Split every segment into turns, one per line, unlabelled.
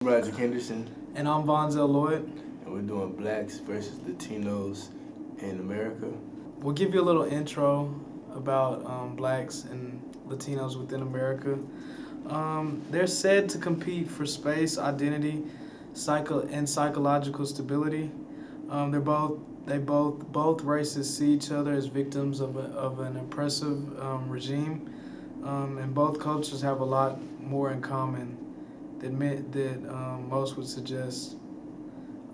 Roderick Henderson,
And I'm Vonzel Lloyd.
and we're doing Blacks versus Latinos in America.
We'll give you a little intro about blacks and Latinos within America. They're said to compete for space, identity, and psychological stability. Both races see each other as victims of an oppressive regime, and both cultures have a lot more in common that most would suggest.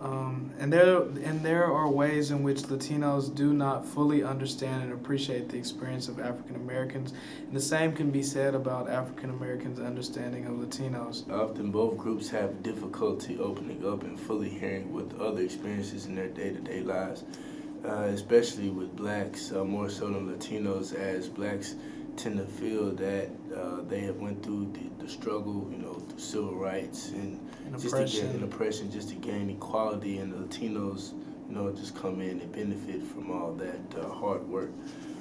And there are ways in which Latinos do not fully understand and appreciate the experience of African Americans, and the same can be said about African Americans' understanding of Latinos.
Often, both groups have difficulty opening up and fully hearing what other experiences in their day-to-day lives, especially with Blacks, more so than Latinos, as Blacks tend to feel that they have went through the struggle, through civil rights and oppression, just to gain equality, and the Latinos, just come in and benefit from all that hard work.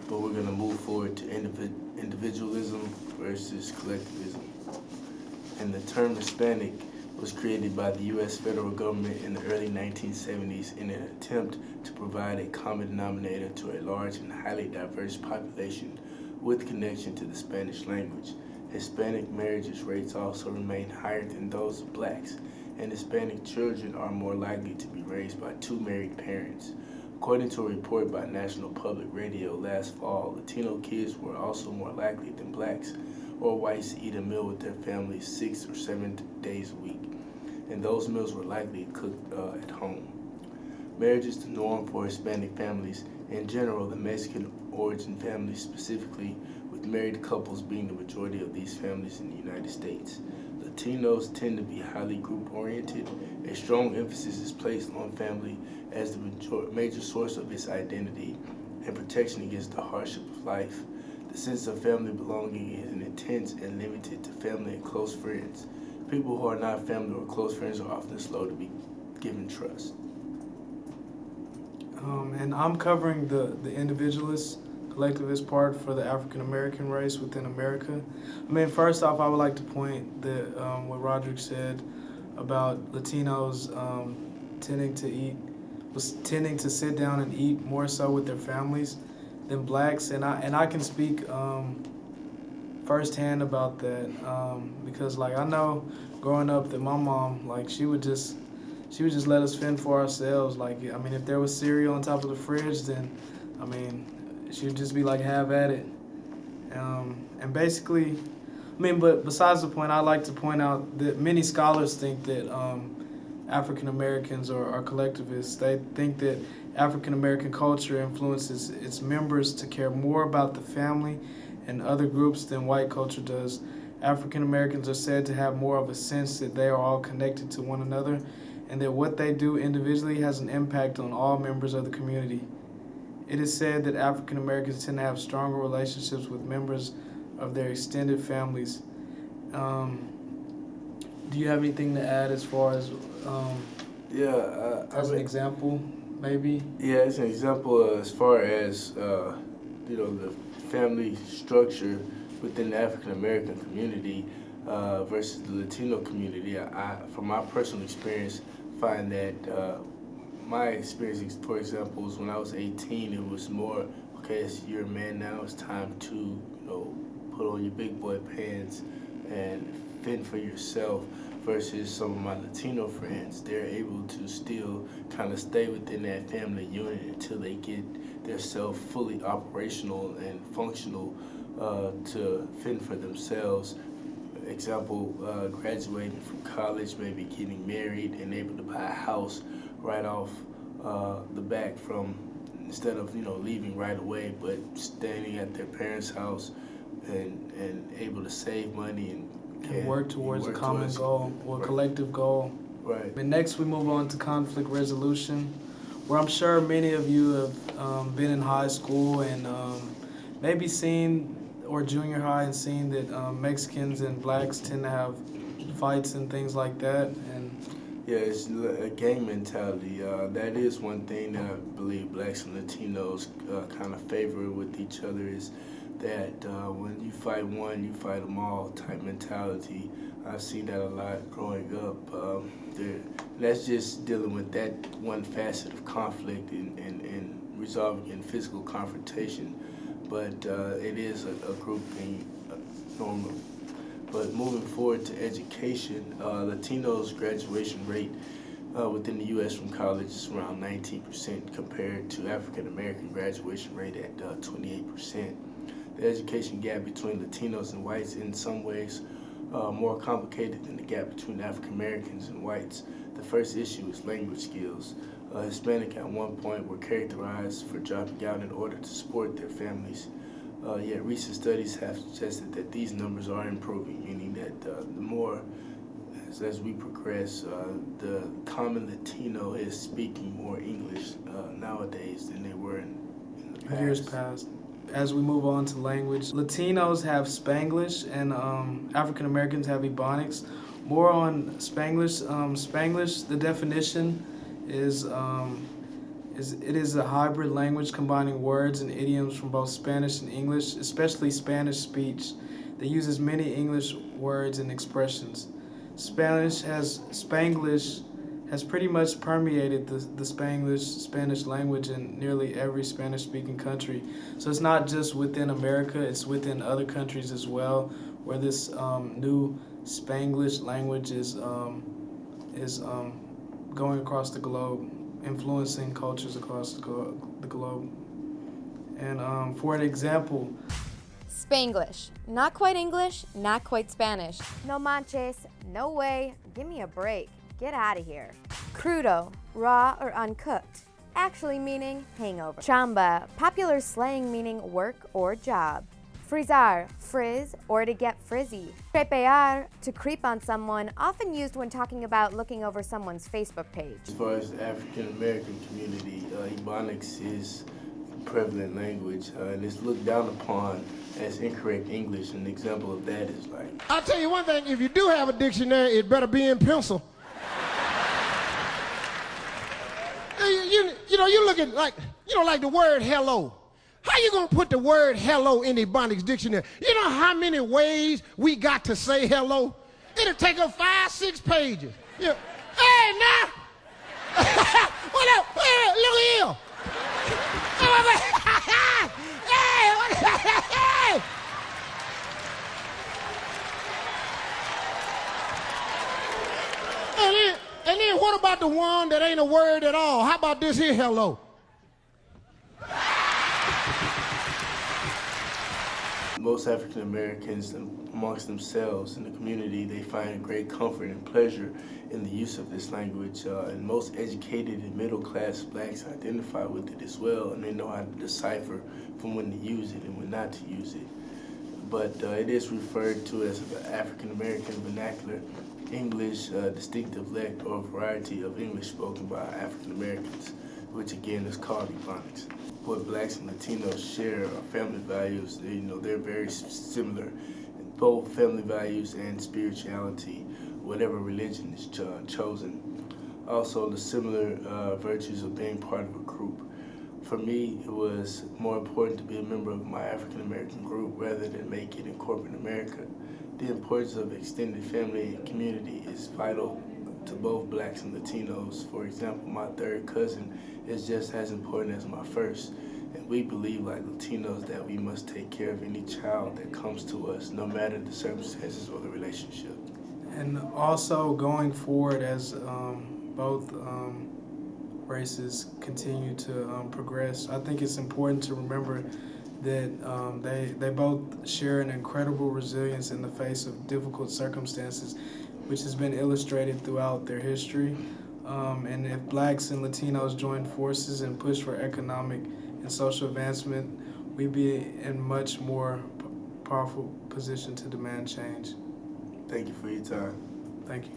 But we're going to move forward to individualism versus collectivism. And the term Hispanic was created by the U.S. federal government in the early 1970s in an attempt to provide a common denominator to a large and highly diverse population with connection to the Spanish language. Hispanic marriages rates also remain higher than those of Blacks, and Hispanic children are more likely to be raised by two married parents. According to a report by National Public Radio last fall, Latino kids were also more likely than Blacks or whites to eat a meal with their families 6 or 7 days a week, and those meals were likely cooked at home. Marriage is the norm for Hispanic families. In general, the Mexican origin families specifically, with married couples being the majority of these families in the United States. Latinos tend to be highly group-oriented. A strong emphasis is placed on family as the major source of its identity and protection against the hardship of life. The sense of family belonging is intense and limited to family and close friends. People who are not family or close friends are often slow to be given trust.
And I'm covering the individualist, collectivist part for the African American race within America. First off, I would like to point that what Roderick said about Latinos tending to sit down and eat more so with their families than Blacks, and I can speak firsthand about that because I know growing up that my mom she would just let us fend for ourselves. If there was cereal on top of the fridge, then she would just be like, have at it. And basically, but besides the point, I'd like to point out that many scholars think that African Americans are collectivists. They think that African American culture influences its members to care more about the family and other groups than white culture does. African Americans are said to have more of a sense that they are all connected to one another, and that what they do individually has an impact on all members of the community. It is said that African Americans tend to have stronger relationships with members of their extended families. Do you have anything to add as far as an example, maybe?
Yeah, as an example, as far as the family structure within the African American community versus the Latino community, I from my personal experience, find that my experience, for example, was when I was 18. It was more, okay, you're a man now. It's time to put on your big boy pants and fend for yourself. Versus some of my Latino friends, they're able to still kind of stay within that family unit until they get their self fully operational and functional to fend for themselves. Example, graduating from college, maybe getting married and able to buy a house right off the back instead of leaving right away, but staying at their parents' house and able to save money and
work towards a common goal or collective goal.
Right.
And next we move on to conflict resolution, where I'm sure many of you have been in high school and maybe seen, or junior high, and seen that Mexicans and Blacks tend to have fights and things like that. And
yeah, it's a gang mentality. That is one thing that I believe Blacks and Latinos kind of favor with each other, is that when you fight one, you fight them all type mentality. I see that a lot growing up. That's just dealing with that one facet of conflict and resolving in physical confrontation. But it is a group thing normally. But moving forward to education, Latinos' graduation rate within the U.S. from college is around 19% compared to African American graduation rate at 28%. The education gap between Latinos and whites in some ways more complicated than the gap between African Americans and whites. The first issue is language skills. Hispanic at one point were characterized for dropping out in order to support their families. Yet recent studies have suggested that these numbers are improving, meaning that the more as we progress, the common Latino is speaking more English nowadays than they were in the past.
Years past. As we move on to language, Latinos have Spanglish and African Americans have Ebonics. More on Spanglish. Spanglish, the definition is it is a hybrid language combining words and idioms from both Spanish and English, especially Spanish speech, that uses many English words and expressions. Spanglish has pretty much permeated the Spanish language in nearly every Spanish-speaking country. So it's not just within America, it's within other countries as well, where this new Spanglish language is going across the globe, influencing cultures across the globe. And for an example,
Spanglish. Not quite English, not quite Spanish. No manches, no way, give me a break. Get out of here. Crudo, raw or uncooked, actually meaning hangover. Chamba, popular slang meaning work or job. Frizar, frizz or to get frizzy. Trepear, to creep on someone, often used when talking about looking over someone's Facebook page.
As far as the African American community, Ebonics is a prevalent language and it's looked down upon as incorrect English. An example of that is like,
I'll tell you one thing, if you do have a dictionary, it better be in pencil. You look at like the word hello. How you gonna put the word hello in the Ebonics dictionary? You know how many ways we got to say hello? It'll take up 5-6 pages. Yeah. Hey, now. What up? Hey, look at you. Hey, what? Hey. And then what about the one that ain't a word at all? How about this here hello?
Most African Americans amongst themselves in the community, they find great comfort and pleasure in the use of this language. And most educated and middle class blacks identify with it as well, and they know how to decipher from when to use it and when not to use it. But it is referred to as an African American vernacular English, distinctive dialect or variety of English spoken by African Americans, which again is called Ebonics. What blacks and Latinos share are family values. They're very similar in both family values and spirituality, whatever religion is chosen. Also, the similar virtues of being part of a group. For me, it was more important to be a member of my African American group rather than make it in corporate America. The importance of extended family and community is vital to both blacks and Latinos. For example, my third cousin is just as important as my first. And we believe, like Latinos, that we must take care of any child that comes to us, no matter the circumstances or the relationship.
And also going forward as both races continue to progress, I think it's important to remember that they both share an incredible resilience in the face of difficult circumstances, which has been illustrated throughout their history. And if blacks and Latinos join forces and push for economic and social advancement, we'd be in much more powerful position to demand change.
Thank you for your time.
Thank you.